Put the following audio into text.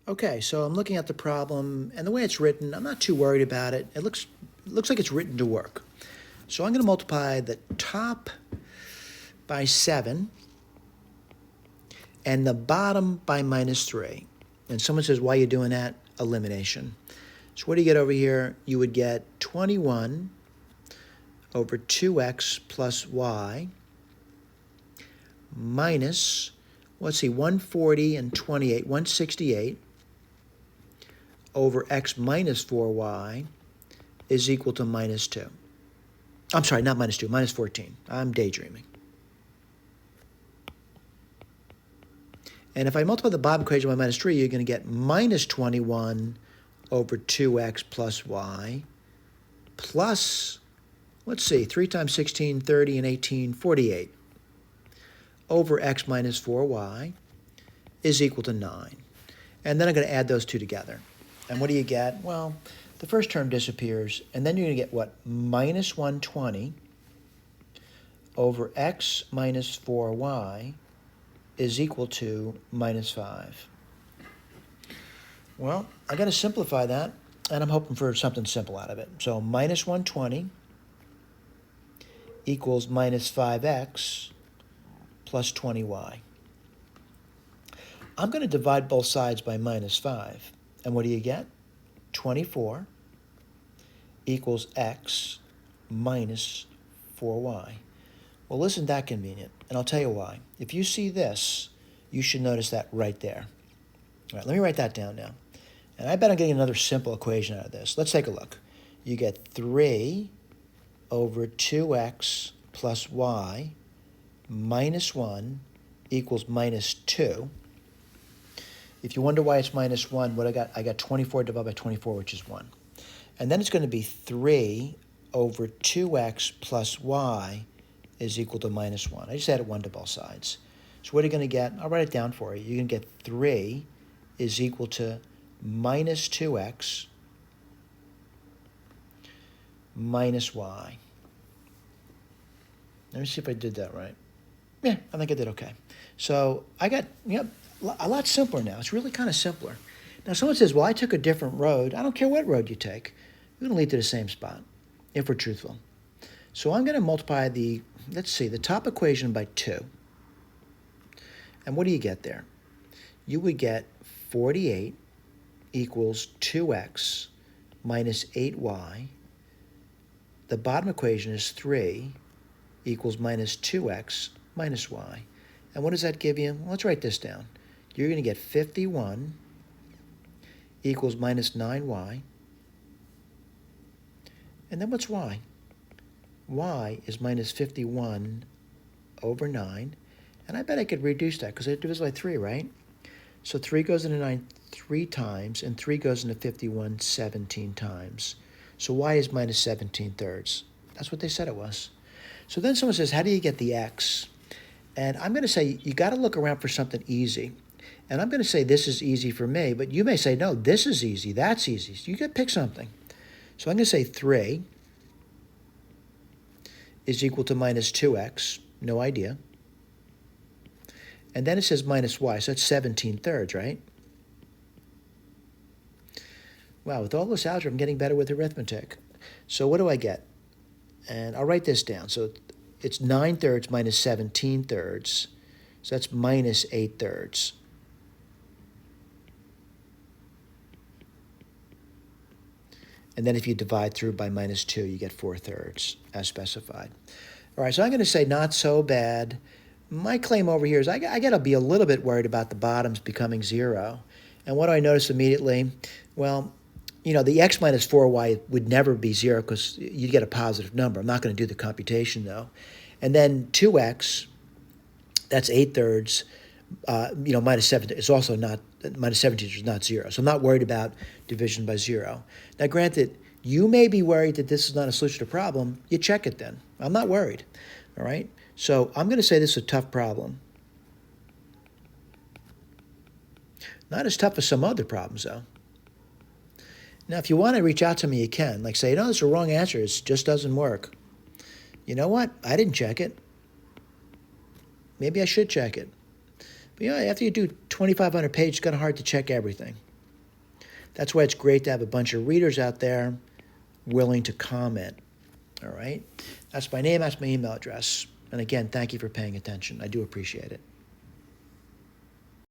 Okay, so I'm looking at the problem, and the way it's written, I'm not too worried about it. It looks like it's written to work. So I'm going to multiply the top by 7 and the bottom by minus 3. And someone says, why are you doing that? Elimination. So what do you get over here? You would get 21 over 2x plus y minus, let's see, 140 and 28, 168 over x minus 4y is equal to minus 2. I'm sorry, not minus 2, minus 14. I'm daydreaming. And if I multiply the bottom equation by minus 3, you're going to get minus 21 over 2x plus y plus, let's see, 3 times 16, 30, and 18, 48 over x minus 4y is equal to 9. And then I'm going to add those two together. And what do you get? Well, the first term disappears, and then you're going to get what? Minus 120 over x minus 4y is equal to minus 5. Well, I got to simplify that, and I'm hoping for something simple out of it. So minus 120 equals minus 5x plus 20y. I'm going to divide both sides by minus 5. And what do you get? 24 equals x minus 4y. Well, isn't that convenient? And I'll tell you why. If you see this, you should notice that right there. All right, let me write that down now. And I bet I'm getting another simple equation out of this. Let's take a look. You get 3 over 2x plus y minus 1 equals minus 2. If you wonder why it's minus 1, what I got 24 divided by 24, which is 1. And then it's going to be 3 over 2x plus y is equal to minus 1. I just added 1 to both sides. So what are you going to get? I'll write it down for you. You're going to get 3 is equal to minus 2x minus y. Let me see if I did that right. Yeah, I think I did okay. So I got, a lot simpler now. It's really kind of simpler. Now someone says, well, I took a different road. I don't care what road you take. You're going to lead to the same spot, if we're truthful. So I'm going to multiply the top equation by 2. And what do you get there? You would get 48 equals 2x minus 8y. The bottom equation is 3 equals minus 2x minus y. And what does that give you? Well, let's write this down. You're going to get 51 equals minus 9y. And then what's y? Y is minus 51 over 9. And I bet I could reduce that because it divides by 3, right? So 3 goes into 9 3 times, and 3 goes into 51 17 times. So y is minus 17 thirds. That's what they said it was. So then someone says, how do you get the x? And I'm going to say, you got to look around for something easy. And I'm going to say this is easy for me, but you may say, no, this is easy, that's easy. So you got to pick something. So I'm going to say 3 is equal to minus 2x, no idea. And then it says minus y, so that's 17 thirds, right? Wow, with all this algebra, I'm getting better with arithmetic. So what do I get? And I'll write this down. So it's 9 thirds minus 17 thirds. So that's minus 8 thirds. And then if you divide through by minus 2, you get 4 thirds, as specified. All right, so I'm going to say not so bad. My claim over here is I got to be a little bit worried about the bottoms becoming 0. And what do I notice immediately? Well, the x minus 4y would never be 0 because you'd get a positive number. I'm not going to do the computation, though. And then 2x, that's 8 thirds, minus 7. It's also not, minus 17 is not 0. So I'm not worried about division by 0. Now, granted, you may be worried that this is not a solution to a problem. You check it then. I'm not worried, all right? So I'm going to say this is a tough problem. Not as tough as some other problems, though. Now, if you want to reach out to me, you can. Like say, no, that's a wrong answer. It just doesn't work. You know what? I didn't check it. Maybe I should check it. But after you do 2,500 pages, it's kind of hard to check everything. That's why it's great to have a bunch of readers out there willing to comment. All right? That's my name, that's my email address. And again, thank you for paying attention. I do appreciate it.